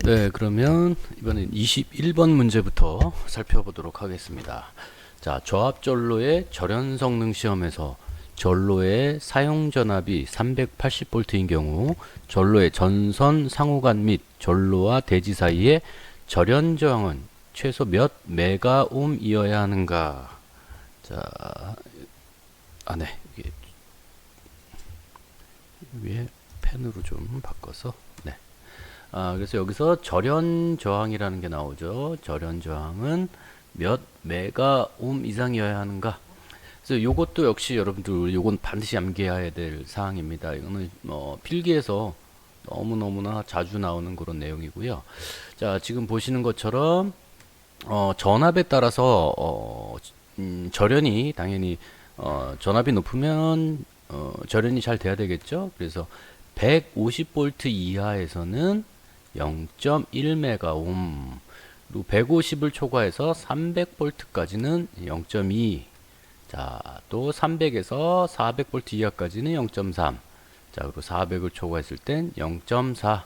네, 그러면 이번엔 21번 문제부터 살펴보도록 하겠습니다. 자, 저압전로의 절연 성능 시험에서 전로의 사용 전압이 380V인 경우 전로의 전선 상호간 및 전로와 대지 사이의 절연 저항은 최소 몇 메가옴이어야 하는가? 자, 네, 이게 위에 펜으로 좀 바꿔서, 네. 그래서 여기서 절연 저항이라는 게 나오죠. 절연 저항은 몇 메가옴 이상이어야 하는가? 그래서 요것도 역시 여러분들 요건 반드시 암기해야 될 사항입니다. 이거는 필기에서 너무너무나 자주 나오는 그런 내용이고요. 자, 지금 보시는 것처럼 전압에 따라서 절연이 당연히 전압이 높으면 절연이 잘 돼야 되겠죠. 그래서 150V 이하에서는 0.1메가옴, 그리고 150을 초과해서 300V까지는 0.2, 자, 또 300에서 400V 이하까지는 0.3, 자, 그리고 400을 초과했을 땐 0.4,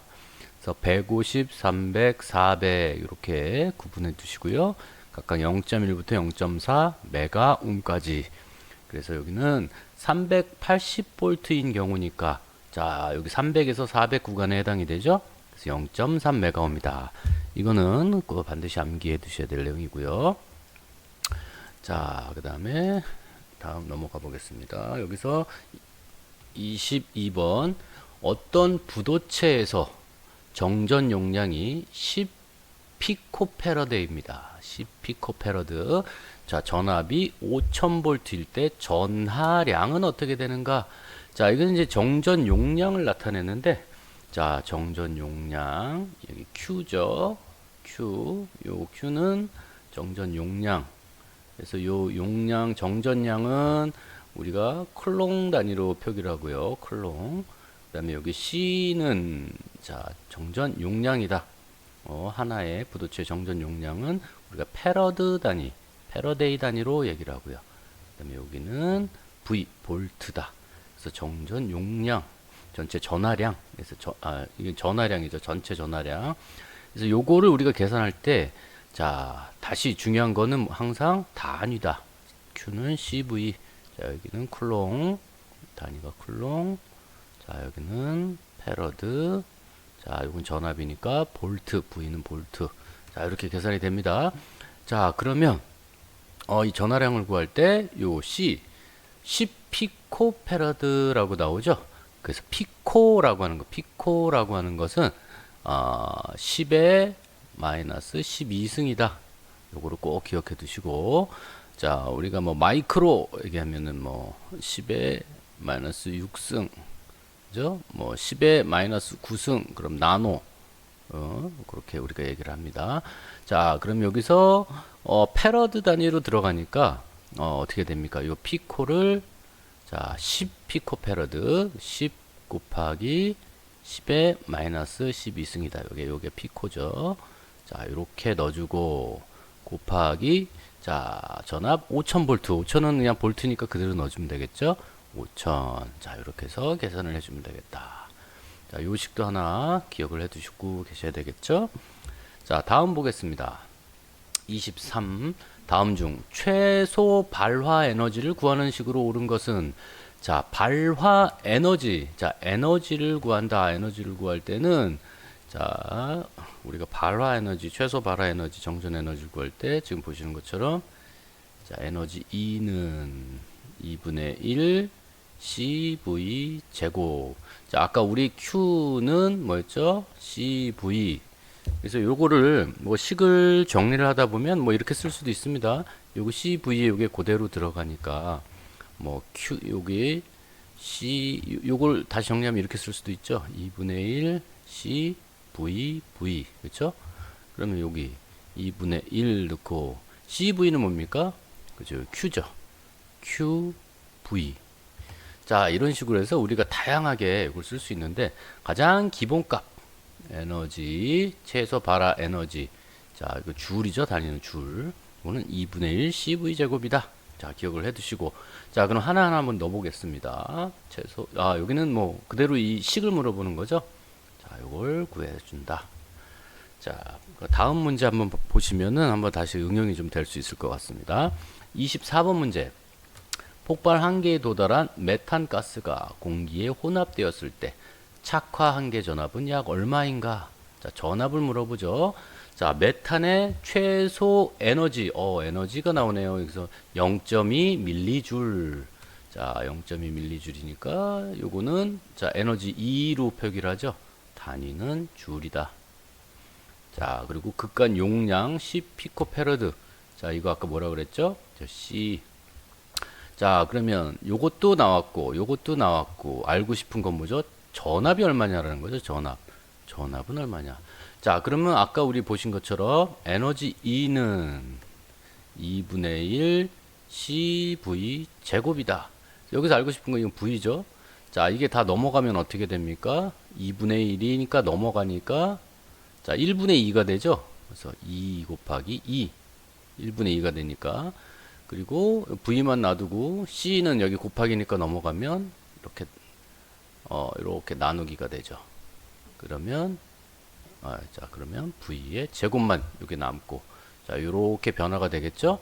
그래서 150, 300, 400 이렇게 구분해 두시고요. 각각 0.1부터 0.4 메가옴까지. 그래서 여기는 380V인 경우니까, 자, 여기 300에서 400 구간에 해당이 되죠. 그래서 0.3 메가옴이다. 이거는 꼭 반드시 암기해 두셔야 될 내용이고요. 자, 그 다음에 다음 넘어가 보겠습니다. 여기서 22번 어떤 부도체에서 정전 용량이 10피코페러드입니다. 10피코페러드. 자, 전압이 5000V일 때 전하량은 어떻게 되는가? 자, 이건 이제 정전 용량을 나타내는데, 자, 정전 용량, 여기 Q죠. Q. 요 Q는 정전 용량. 그래서 요 용량, 정전량은 우리가 클롱 단위로 표기를 하고요. 클롱. 그 다음에 여기 C는, 자, 정전 용량이다. 하나의 부도체 정전 용량은 우리가 패러드 단위, 패러데이 단위로 얘기를 하고요. 그 다음에 여기는 V, 볼트다. 그래서 정전 용량, 전체 전하량. 그래서 이게 전하량이죠. 전체 전하량. 그래서 요거를 우리가 계산할 때, 자, 다시 중요한 거는 항상 단위다. Q는 CV. 자, 여기는 쿨롱. 단위가 쿨롱. 자, 여기는 패러드. 자, 이건 전압이니까 볼트, V는 볼트. 자, 이렇게 계산이 됩니다. 자, 그러면 이 전하량을 구할 때 요 C 10피코페라드라고 나오죠. 그래서 피코라고 하는 것은 10의 마이너스 12승이다. 요거를 꼭 기억해 두시고, 자, 우리가 뭐 마이크로 얘기하면은 뭐 10의 마이너스 6승, 그죠? 뭐 10의 마이너스 9승, 그럼 나노, 그렇게 우리가 얘기를 합니다. 자, 그럼 여기서 패러드 단위로 들어가니까 어떻게 됩니까? 요 피코를, 자, 10피코페러드, 10 곱하기 10의 마이너스 12승이다. 요게 피코죠. 자, 이렇게 넣어주고 곱하기, 자, 전압 5000V. 5000은 그냥 볼트니까 그대로 넣어주면 되겠죠. 5000. 자, 이렇게 해서 계산을 해주면 되겠다. 자, 요식도 하나 기억을 해 두시고 계셔야 되겠죠. 자, 다음 보겠습니다. 23. 다음 중 최소 발화 에너지를 구하는 식으로 옳은 것은, 자, 발화 에너지. 자, 에너지를 구한다. 에너지를 구할 때는, 자, 우리가 발화 에너지, 최소 발화 에너지, 정전 에너지를 구할 때 지금 보시는 것처럼, 자, 에너지 E는 2분의 1 CV 제곱. 자, 아까 우리 Q는 뭐였죠? CV. 그래서 요거를 뭐 식을 정리를 하다 보면 뭐 이렇게 쓸 수도 있습니다. 요거 CV에 요게 그대로 들어가니까 뭐 Q 여기 C 요걸 다시 정리하면 이렇게 쓸 수도 있죠. 2분의 1 CV V. 그렇죠? 그러면 여기 2분의 1 넣고 CV는 뭡니까? 그죠? Q죠. QV. 자, 이런 식으로 해서 우리가 다양하게 이걸 쓸 수 있는데, 가장 기본값 에너지, 최소 발화 에너지. 자, 이거 줄이죠. 단위는 줄. 이거는 2분의 1 CV 제곱이다. 자, 기억을 해 두시고. 자, 그럼 하나하나 한번 넣어 보겠습니다. 여기는 뭐 그대로 이 식을 물어보는 거죠. 자, 이걸 구해 준다. 자, 다음 문제 한번 보시면은 한번 다시 응용이 좀 될 수 있을 것 같습니다. 24번 문제. 폭발 한계에 도달한 메탄 가스가 공기에 혼합되었을 때 착화 한계 전압은 약 얼마인가? 자, 전압을 물어보죠. 자, 메탄의 최소 에너지, 에너지가 나오네요. 여기서 0.2 밀리줄. 자, 0.2 밀리줄이니까 요거는 자, 에너지 E로 표기를 하죠. 단위는 줄이다. 자, 그리고 극간 용량 10 피코페러드. 자, 이거 아까 뭐라 그랬죠? 저 C. 자, 그러면 요것도 나왔고, 요것도 나왔고, 알고 싶은 건 뭐죠? 전압이 얼마냐라는 거죠, 전압. 전압은 얼마냐. 자, 그러면 아까 우리 보신 것처럼 에너지 E는 2분의 1 CV 제곱이다. 여기서 알고 싶은 건 이건 V죠. 자, 이게 다 넘어가면 어떻게 됩니까? 2분의 1이니까 넘어가니까 자, 1분의 2가 되죠. 그래서 2 곱하기 2. 1분의 2가 되니까. 그리고 V만 놔두고 C는 여기 곱하기니까 넘어가면 이렇게 이렇게 나누기가 되죠. 그러면 자, 그러면 V의 제곱만 여기 남고 자, 이렇게 변화가 되겠죠.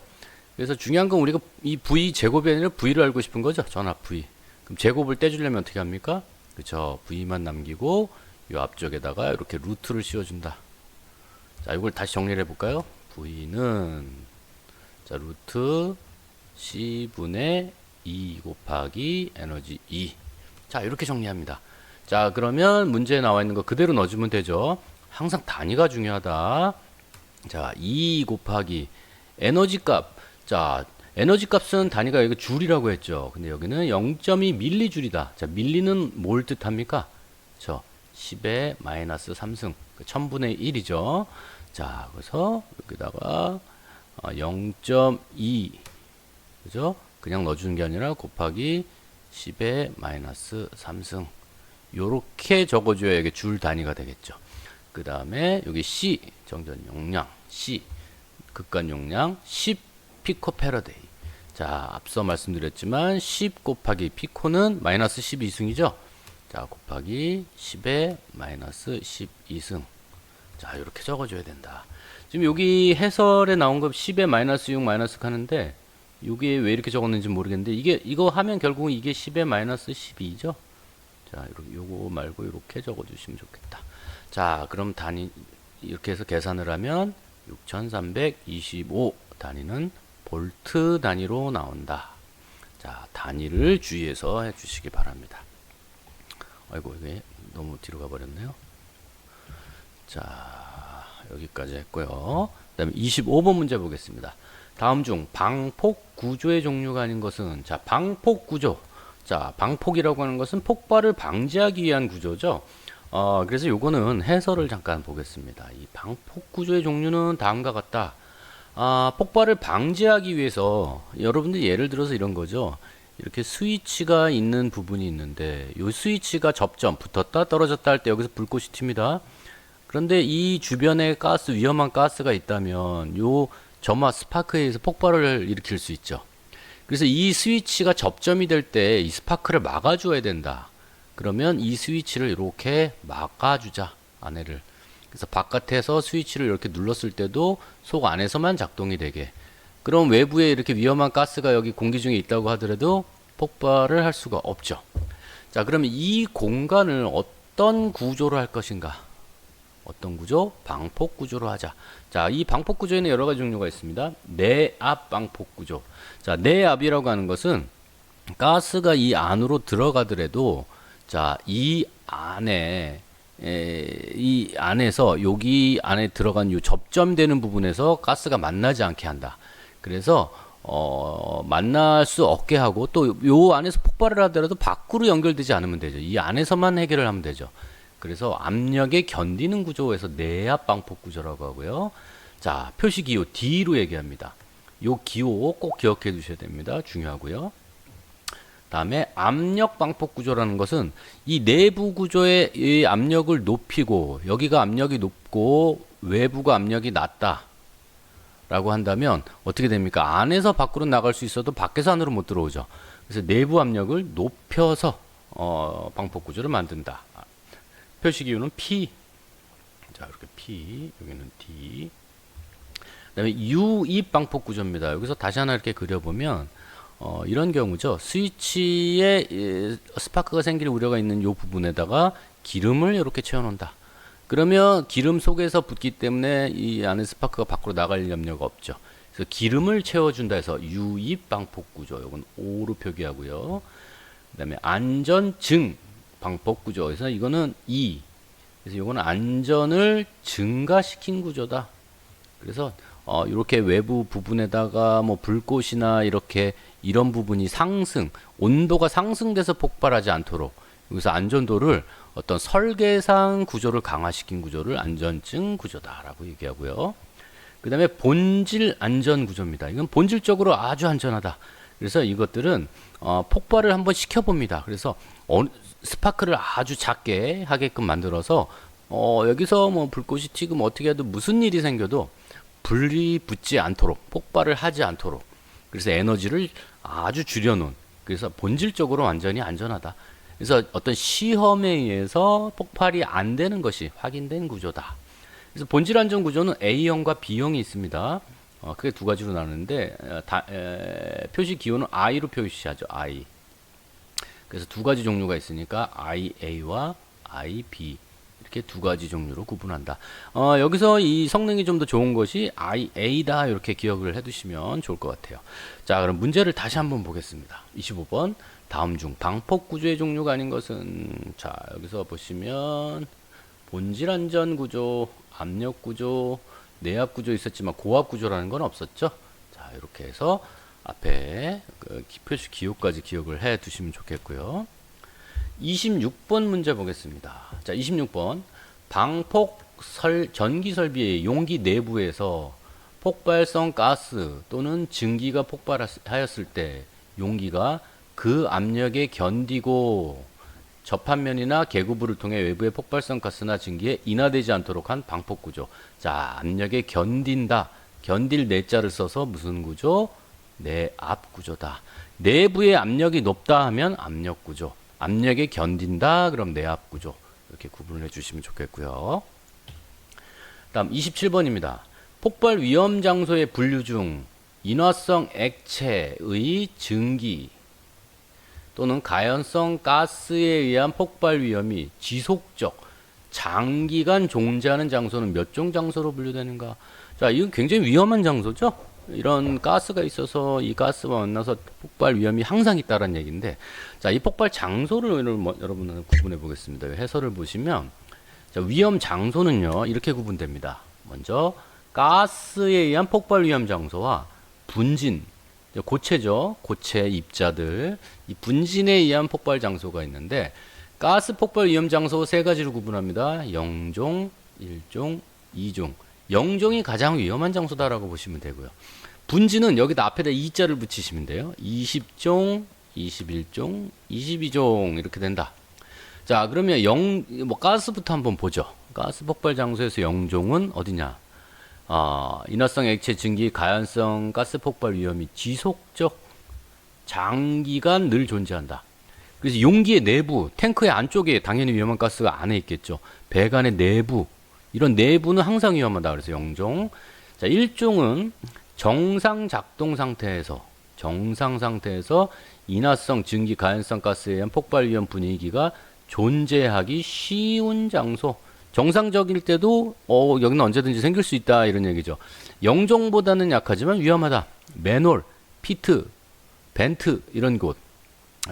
그래서 중요한 건 우리가 이 V 제곱이 아니라 V를 알고 싶은 거죠. 전압 V. 그럼 제곱을 떼주려면 어떻게 합니까? 그쵸. V만 남기고 이 앞쪽에다가 이렇게 루트를 씌워준다. 자, 이걸 다시 정리를 해볼까요? V는 자, 루트 C분의 2 곱하기 에너지 E. 자, 이렇게 정리합니다. 자, 그러면 문제에 나와 있는 거 그대로 넣어주면 되죠. 항상 단위가 중요하다. 자, 2 곱하기 에너지 값. 자, 에너지 값은 단위가 여기 줄이라고 했죠. 근데 여기는 0.2 밀리줄이다. 자, 밀리는 뭘 뜻합니까? 저 10의 마이너스 3승. 1000분의 1이죠. 자, 그래서 여기다가 0.2 그죠? 그냥 넣어주는 게 아니라 곱하기 10의 마이너스 3승 요렇게 적어줘야 이게 줄 단위가 되겠죠. 그 다음에 여기 C 정전 용량 C 극간 용량 10 피코페라데이. 자, 앞서 말씀드렸지만 10 곱하기 피코는 마이너스 12승이죠. 자, 곱하기 10의 마이너스 12승. 자, 이렇게 적어줘야 된다. 지금 여기 해설에 나온 거 10의 마이너스 6 마이너스 하는데 이게 왜 이렇게 적었는지 모르겠는데 이거 하면 결국은 이게 10의 마이너스 12죠. 자, 요거 말고 이렇게 적어주시면 좋겠다. 자, 그럼 단위 이렇게 해서 계산을 하면 6325 단위는 볼트 단위로 나온다. 자, 단위를 주의해서 해주시기 바랍니다. 아이고, 이게 너무 뒤로 가버렸네요. 자, 여기까지 했고요. 그 다음에 25번 문제 보겠습니다. 다음 중 방폭 구조의 종류가 아닌 것은 자, 방폭 구조. 자, 방폭이라고 하는 것은 폭발을 방지하기 위한 구조죠. 그래서 요거는 해설을 잠깐 보겠습니다. 이 방폭 구조의 종류는 다음과 같다. 폭발을 방지하기 위해서 여러분들 예를 들어서 이런 거죠. 이렇게 스위치가 있는 부분이 있는데 이 스위치가 접점 붙었다 떨어졌다 할 때 여기서 불꽃이 튑니다. 그런데 이 주변에 가스 위험한 가스가 있다면 요 점화 스파크에 의해서 폭발을 일으킬 수 있죠. 그래서 이 스위치가 접점이 될 때 이 스파크를 막아줘야 된다. 그러면 이 스위치를 이렇게 막아주자, 안에를. 그래서 바깥에서 스위치를 이렇게 눌렀을 때도 속 안에서만 작동이 되게. 그럼 외부에 이렇게 위험한 가스가 여기 공기 중에 있다고 하더라도 폭발을 할 수가 없죠. 자, 그러면 이 공간을 어떤 구조로 할 것인가? 어떤 구조? 방폭 구조로 하자. 자, 이 방폭 구조에는 여러 가지 종류가 있습니다. 내압 방폭 구조. 자, 내압이라고 하는 것은 가스가 이 안으로 들어가더라도 자, 이 안에서 여기 안에 들어간 이 접점되는 부분에서 가스가 만나지 않게 한다. 그래서 만날 수 없게 하고 또 요 안에서 폭발을 하더라도 밖으로 연결되지 않으면 되죠. 이 안에서만 해결을 하면 되죠. 그래서 압력에 견디는 구조에서 내압 방폭 구조라고 하고요. 자, 표시 기호 D로 얘기합니다. 요 기호 꼭 기억해 두셔야 됩니다. 중요하고요. 다음에 압력 방폭 구조라는 것은 이 내부 구조의 이 압력을 높이고 여기가 압력이 높고 외부가 압력이 낮다 라고 한다면 어떻게 됩니까? 안에서 밖으로 나갈 수 있어도 밖에서 안으로 못 들어오죠. 그래서 내부 압력을 높여서 방폭 구조를 만든다. 표시 기호는 P. 자, 자, 이렇게 P, 여기는 D. 그다음에 유입 방폭 구조입니다. 여기서 다시 하나 이렇게 그려보면 이런 경우죠. 스위치에 스파크가 생길 우려가 있는 이 부분에다가 기름을 이렇게 채워놓는다. 그러면 기름 속에서 붙기 때문에 이 안에 스파크가 밖으로 나갈 염려가 없죠. 그래서 기름을 채워준다 해서 유입 방폭 구조. 이건 O로 표기하고요. 그다음에 안전증 방폭 구조. 그래서 이거는 E. 그래서 이거는 안전을 증가시킨 구조다. 그래서 이렇게 외부 부분에다가 뭐 불꽃이나 이렇게 이런 부분이 온도가 상승돼서 폭발하지 않도록 여기서 안전도를 어떤 설계상 구조를 강화시킨 구조를 안전증 구조다라고 얘기하고요. 그 다음에 본질 안전 구조입니다. 이건 본질적으로 아주 안전하다. 그래서 이것들은 폭발을 한번 시켜봅니다. 그래서 스파크를 아주 작게 하게끔 만들어서 여기서 뭐 불꽃이 튀고 어떻게 해도 무슨 일이 생겨도 불이 붙지 않도록 폭발을 하지 않도록 그래서 에너지를 아주 줄여놓은 그래서 본질적으로 완전히 안전하다. 그래서 어떤 시험에 의해서 폭발이 안 되는 것이 확인된 구조다. 그래서 본질 안전 구조는 A형과 B형이 있습니다. 크게 두 가지로 나누는데 표시 기호는 I로 표시하죠. I. 그래서 두 가지 종류가 있으니까 IA와 IB 이렇게 두 가지 종류로 구분한다. 여기서 이 성능이 좀 더 좋은 것이 IA다 이렇게 기억을 해두시면 좋을 것 같아요. 자, 그럼 문제를 다시 한번 보겠습니다. 25번 다음 중 방폭 구조의 종류가 아닌 것은 자 여기서 보시면 본질 안전 구조, 압력 구조, 내압 구조 있었지만 고압 구조라는 건 없었죠. 자 이렇게 해서 앞에 표시 기호까지 기억을 해 두시면 좋겠고요. 26번 문제 보겠습니다. 자, 26번 방폭 전기 설비의 용기 내부에서 폭발성 가스 또는 증기가 폭발하였을 때 용기가 그 압력에 견디고 접합면이나 계구부를 통해 외부의 폭발성 가스나 증기에 인하되지 않도록 한 방폭 구조. 자, 압력에 견딘다. 견딜 내자를 써서 무슨 구조? 내압 구조다. 내부의 압력이 높다 하면 압력 구조. 압력에 견딘다 그럼 내압 구조 이렇게 구분을 해주시면 좋겠고요. 다음 27번입니다. 폭발 위험 장소의 분류 중 인화성 액체의 증기 또는 가연성 가스에 의한 폭발 위험이 지속적 장기간 존재하는 장소는 몇 종 장소로 분류되는가? 자, 이건 굉장히 위험한 장소죠. 이런 가스가 있어서 이 가스와 만나서 폭발 위험이 항상 있다는 얘기인데, 자, 이 폭발 장소를 여러분은 구분해 보겠습니다. 해설을 보시면, 자, 위험 장소는요, 이렇게 구분됩니다. 먼저, 가스에 의한 폭발 위험 장소와 분진, 고체죠. 고체 입자들, 이 분진에 의한 폭발 장소가 있는데, 가스 폭발 위험 장소 세 가지로 구분합니다. 0종, 1종, 2종. 0종이 가장 위험한 장소다라고 보시면 되고요. 분진은 여기다 앞에다 2자를 붙이시면 돼요. 20종, 21종, 22종 이렇게 된다. 자, 그러면 가스부터 한번 보죠. 가스 폭발 장소에서 0종은 어디냐? 인화성 액체 증기 가연성 가스 폭발 위험이 지속적 장기간 늘 존재한다. 그래서 용기의 내부, 탱크의 안쪽에 당연히 위험한 가스가 안에 있겠죠. 배관의 내부, 이런 내부는 항상 위험하다. 그래서 0종. 자, 1종은 정상 작동 상태에서 인화성 증기 가연성 가스에 의한 폭발 위험 분위기가 존재하기 쉬운 장소. 정상적일 때도 여기는 언제든지 생길 수 있다 이런 얘기죠. 0종보다는 약하지만 위험하다. 맨홀, 피트, 벤트 이런 곳.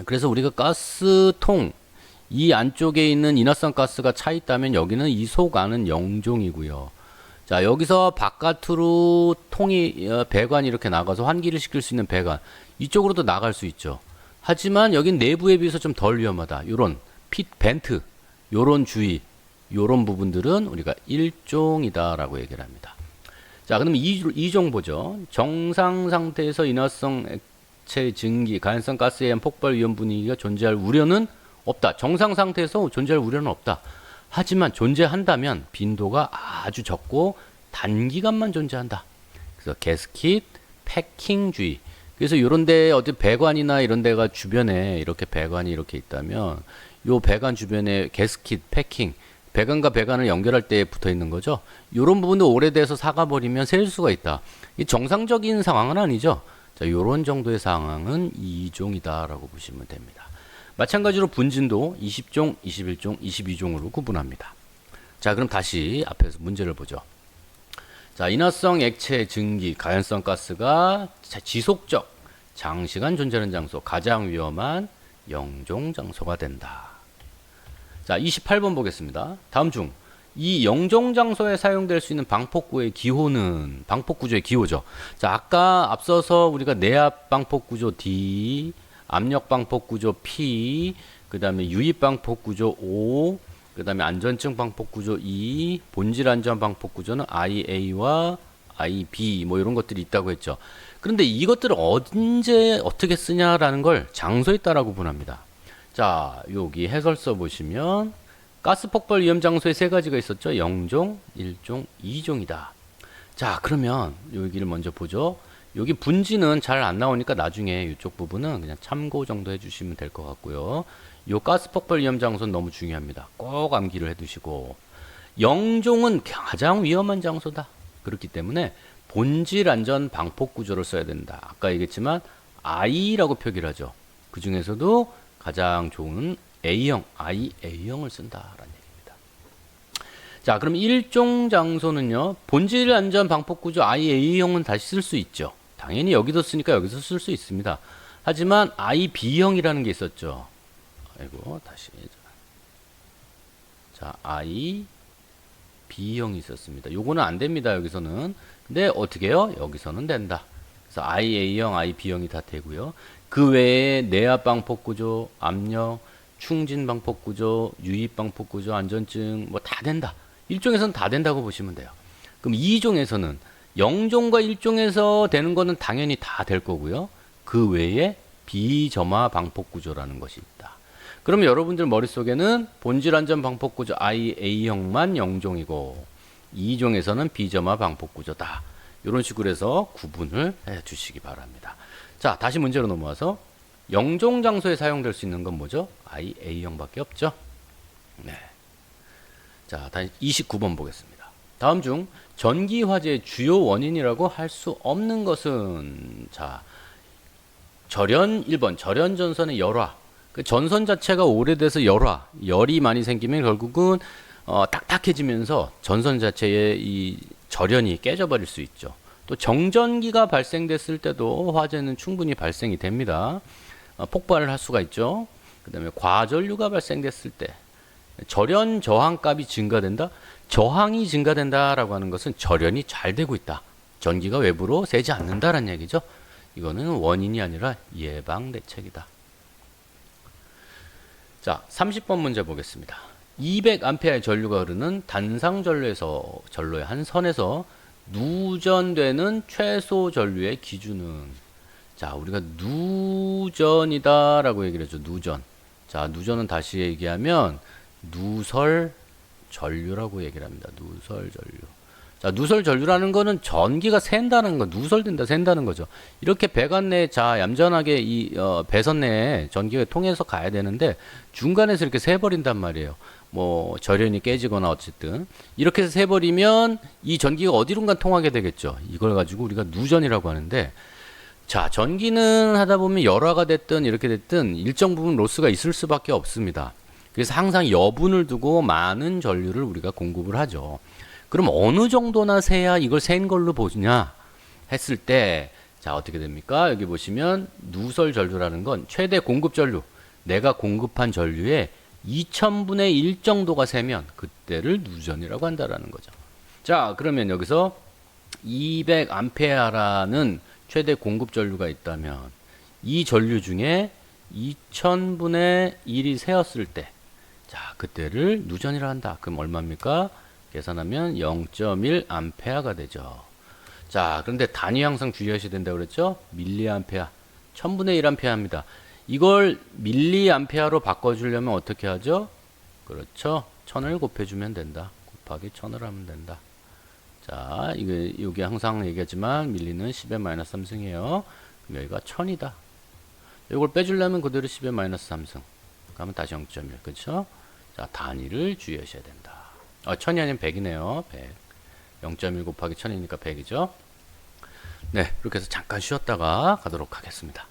그래서 우리가 가스통 이 안쪽에 있는 인화성 가스가 차 있다면 여기는 이 속 안은 0종이고요. 자, 여기서 바깥으로 배관이 이렇게 나가서 환기를 시킬 수 있는 배관 이쪽으로도 나갈 수 있죠. 하지만 여긴 내부에 비해서 좀 덜 위험하다. 요런 벤트 요런 주의 요런 부분들은 우리가 1종이다 라고 얘기를 합니다. 자, 그럼 2종 보죠. 정상 상태에서 인화성 액체 증기 가연성 가스에 의한 폭발 위험 분위기가 존재할 우려는 없다. 정상 상태에서 존재할 우려는 없다. 하지만 존재한다면 빈도가 아주 적고 단기간만 존재한다. 그래서 게스킷 패킹주의. 그래서 이런데 어디 배관이나 이런 데가 주변에 이렇게 배관이 이렇게 있다면 요 배관 주변에 게스킷 패킹 배관과 배관을 연결할 때 붙어 있는 거죠. 이런 부분도 오래돼서 사가버리면 셀 수가 있다. 이 정상적인 상황은 아니죠. 자, 요런 정도의 상황은 2종이다라고 보시면 됩니다. 마찬가지로 분진도 20종, 21종, 22종으로 구분합니다. 자, 그럼 다시 앞에서 문제를 보죠. 자, 인화성 액체, 증기, 가연성 가스가 지속적, 장시간 존재하는 장소, 가장 위험한 영종 장소가 된다. 자, 28번 보겠습니다. 다음 중 이 영종 장소에 사용될 수 있는 방폭구의 기호는, 방폭구조의 기호죠. 자, 아까 앞서서 우리가 내압 방폭구조 D, 압력 방폭구조 P, 그 다음에 유입 방폭구조 O, 그 다음에 안전증 방폭구조 E, 본질 안전 방폭구조는 IA와 IB 뭐 이런 것들이 있다고 했죠. 그런데 이것들을 언제 어떻게 쓰냐라는 걸 장소에 따라 구분합니다. 자, 여기 해설서 보시면 가스 폭발 위험 장소에 세 가지가 있었죠. 0종, 1종, 2종이다. 자, 그러면 여기를 먼저 보죠. 여기 분지는 잘 안 나오니까 나중에 이쪽 부분은 그냥 참고 정도 해주시면 될 것 같고요. 요 가스 폭발 위험 장소는 너무 중요합니다. 꼭 암기를 해두시고, 0종은 가장 위험한 장소다. 그렇기 때문에 본질 안전 방폭 구조를 써야 된다. 아까 얘기했지만 I라고 표기를 하죠. 그 중에서도 가장 좋은 A형, IA형을 쓴다라는 얘기입니다. 자, 그럼 1종 장소는요. 본질 안전 방폭 구조 IA형은 다시 쓸 수 있죠. 당연히 여기도 쓰니까 여기서 쓸 수 있습니다. 하지만 IB형이라는 게 있었죠. 아이고, 다시. 자, IB형이 있었습니다. 요거는 안 됩니다. 여기서는. 근데 어떻게 해요? 여기서는 된다. 그래서 IA형, IB형이 다 되고요. 그 외에 내압 방폭 구조, 압력, 충진 방폭 구조, 유입 방폭 구조, 안전증 뭐 다 된다. 1종에서는 다 된다고 보시면 돼요. 그럼 2종에서는 0종과 1종에서 되는 거는 당연히 다 될 거고요. 그 외에 비점화 방폭 구조라는 것이 있다. 그러면 여러분들 머릿속에는 본질 안전 방폭 구조 IA형만 0종이고 2종에서는 비점화 방폭 구조다. 이런 식으로 해서 구분을 해 주시기 바랍니다. 자, 다시 문제로 넘어와서 0종 장소에 사용될 수 있는 건 뭐죠? IA형밖에 없죠. 네. 자, 다시 29번 보겠습니다. 다음 중 전기 화재의 주요 원인이라고 할 수 없는 것은, 자, 1번 절연 전선의 열화. 그 전선 자체가 오래돼서 열이 많이 생기면 결국은 딱딱해지면서 전선 자체의 이 절연이 깨져버릴 수 있죠. 또 정전기가 발생됐을 때도 화재는 충분히 발생이 됩니다. 폭발을 할 수가 있죠. 그 다음에 과전류가 발생됐을 때 절연 저항값이 증가된다. 저항이 증가된다라고 하는 것은 절연이 잘 되고 있다. 전기가 외부로 새지 않는다라는 얘기죠. 이거는 원인이 아니라 예방 대책이다. 자, 30번 문제 보겠습니다. 200A의 전류가 흐르는 단상 전로의 한 선에서 누전되는 최소 전류의 기준은, 자, 우리가 누전이다라고 얘기를 했죠. 누전. 자, 누전은 다시 얘기하면 누설 전류라고 얘기를 합니다. 누설 전류. 자, 누설 전류라는 거는 전기가 샌다는 거, 누설된다, 샌다는 거죠. 이렇게 배관 내에, 자, 얌전하게 이 배선 내에 전기가 통해서 가야 되는데 중간에서 이렇게 새버린단 말이에요. 뭐 절연이 깨지거나 어쨌든 이렇게 해서 새버리면 이 전기가 어디론가 통하게 되겠죠. 이걸 가지고 우리가 누전이라고 하는데, 자, 전기는 하다 보면 열화가 됐든 이렇게 됐든 일정 부분 로스가 있을 수밖에 없습니다. 그래서 항상 여분을 두고 많은 전류를 우리가 공급을 하죠. 그럼 어느 정도나 새야 이걸 센 걸로 보냐 했을 때, 자, 어떻게 됩니까? 여기 보시면 누설 전류라는 건 최대 공급 전류, 내가 공급한 전류의 2000분의 1 정도가 새면 그때를 누전이라고 한다라는 거죠. 자, 그러면 여기서 200A라는 최대 공급 전류가 있다면 이 전류 중에 2000분의 1이 새었을 때, 자, 그때를 누전이라 한다. 그럼 얼마입니까? 계산하면 0.1A가 되죠. 자, 그런데 단위 항상 주의하셔야 된다고 그랬죠? 밀리암페어. 1000분의 1A입니다. 이걸 밀리암페어로 바꿔주려면 어떻게 하죠? 그렇죠. 1000을 곱해주면 된다. 곱하기 1000을 하면 된다. 자, 이게 항상 얘기하지만 밀리는 10의 마이너스 3승이에요. 그럼 여기가 1000이다. 이걸 빼주려면 그대로 10의 마이너스 3승. 그러면 다시 0.1. 그렇죠? 자, 단위를 주의하셔야 된다. 1000이 아니면 100이네요. 100. 0.1 곱하기 1000이니까 100이죠. 네, 이렇게 해서 잠깐 쉬었다가 가도록 하겠습니다.